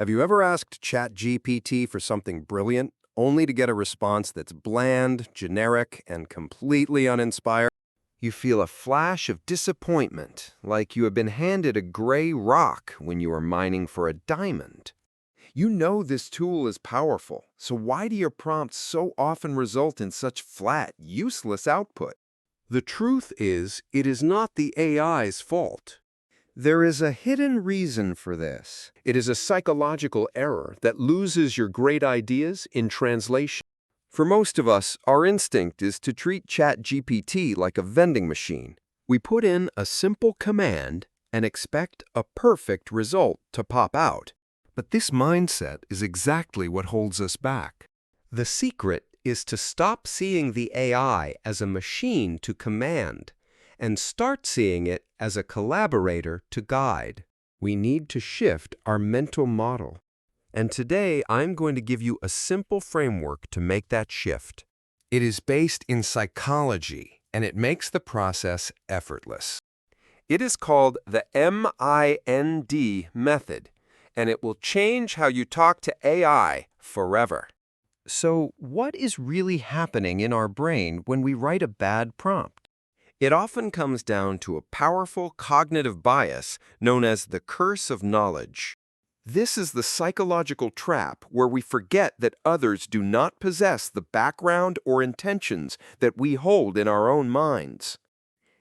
Have you ever asked ChatGPT for something brilliant, only to get a response that's bland, generic, and completely uninspired? You feel a flash of disappointment, like you have been handed a gray rock when you are mining for a diamond. You know this tool is powerful, so why do your prompts so often result in such flat, useless output? The truth is, it is not the AI's fault. There is a hidden reason for this. It is a psychological error that loses your great ideas in translation. For most of us, our instinct is to treat ChatGPT like a vending machine. We put in a simple command and expect a perfect result to pop out. But this mindset is exactly what holds us back. The secret is to stop seeing the AI as a machine to command and start seeing it as a collaborator to guide. We need to shift our mental model. And today, I'm going to give you a simple framework to make that shift. It is based in psychology, and it makes the process effortless. It is called the M.I.N.D method, and it will change how you talk to AI forever. So, what is really happening in our brain when we write a bad prompt? It often comes down to a powerful cognitive bias known as the curse of knowledge. This is the psychological trap where we forget that others do not possess the background or intentions that we hold in our own minds.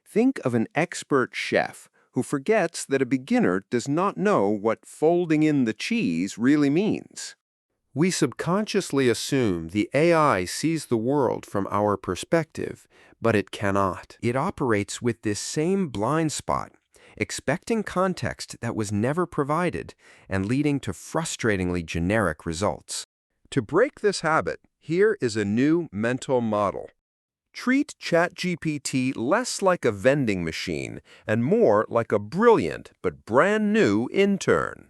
Think of an expert chef who forgets that a beginner does not know what folding in the cheese really means. We subconsciously assume the AI sees the world from our perspective, but it cannot. It operates with this same blind spot, expecting context that was never provided and leading to frustratingly generic results. To break this habit, here is a new mental model. Treat ChatGPT less like a vending machine and more like a brilliant but brand new intern.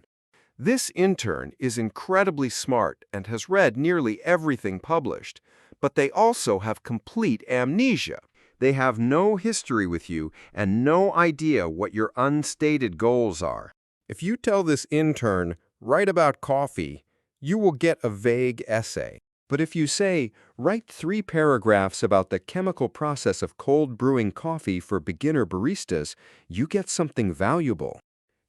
This intern is incredibly smart and has read nearly everything published, but they also have complete amnesia. They have no history with you and no idea what your unstated goals are. If you tell this intern, write about coffee, you will get a vague essay. But if you say, write 3 paragraphs about the chemical process of cold brewing coffee for beginner baristas, you get something valuable.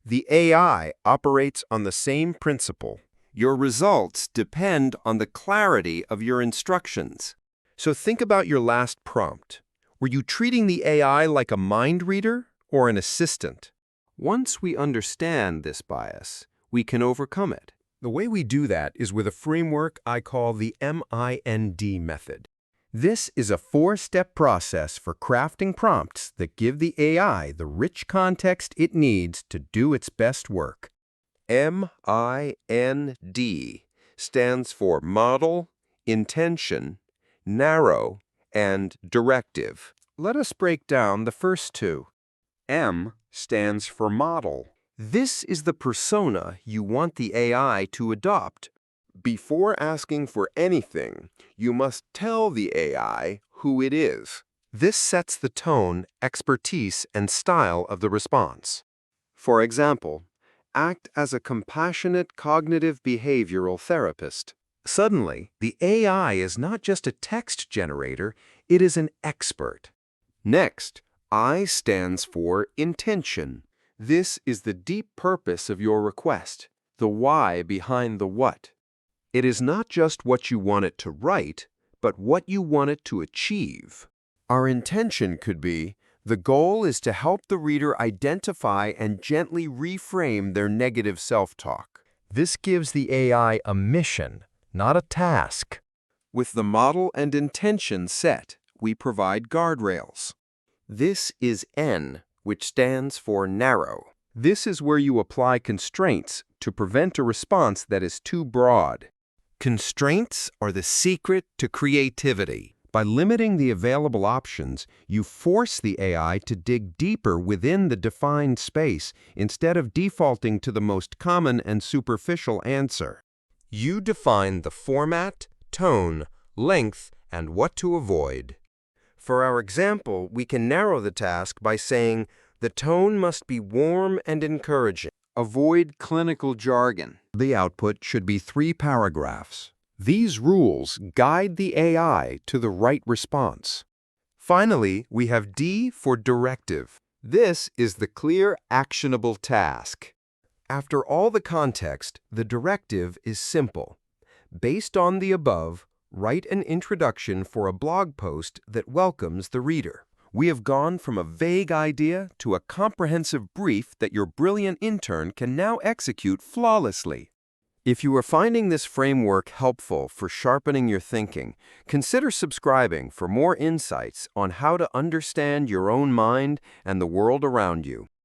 The AI operates on the same principle. Your results depend on the clarity of your instructions. So think about your last prompt. Were you treating the AI like a mind reader or an assistant? Once we understand this bias, we can overcome it. The way we do that is with a framework I call the M.I.N.D method. This is a 4-step process for crafting prompts that give the AI the rich context it needs to do its best work. M.I.N.D stands for model, intention, narrow, and directive. Let us break down the first 2. M stands for model. This is the persona you want the AI to adopt. Before asking for anything, you must tell the AI who it is. This sets the tone, expertise, and style of the response. For example, act as a compassionate cognitive behavioral therapist. Suddenly, the AI is not just a text generator, it is an expert. Next, I stands for intention. This is the deep purpose of your request, the why behind the what. It is not just what you want it to write, but what you want it to achieve. Our intention could be, the goal is to help the reader identify and gently reframe their negative self-talk. This gives the AI a mission, not a task. With the model and intention set, we provide guardrails. This is N, which stands for narrow. This is where you apply constraints to prevent a response that is too broad. Constraints are the secret to creativity. By limiting the available options, you force the AI to dig deeper within the defined space instead of defaulting to the most common and superficial answer. You define the format, tone, length, and what to avoid. For our example, we can narrow the task by saying, the tone must be warm and encouraging. Avoid clinical jargon. The output should be 3 paragraphs. These rules guide the AI to the right response. Finally, we have D for directive. This is the clear, actionable task. After all the context, the directive is simple. Based on the above, write an introduction for a blog post that welcomes the reader. We have gone from a vague idea to a comprehensive brief that your brilliant intern can now execute flawlessly. If you are finding this framework helpful for sharpening your thinking, consider subscribing for more insights on how to understand your own mind and the world around you.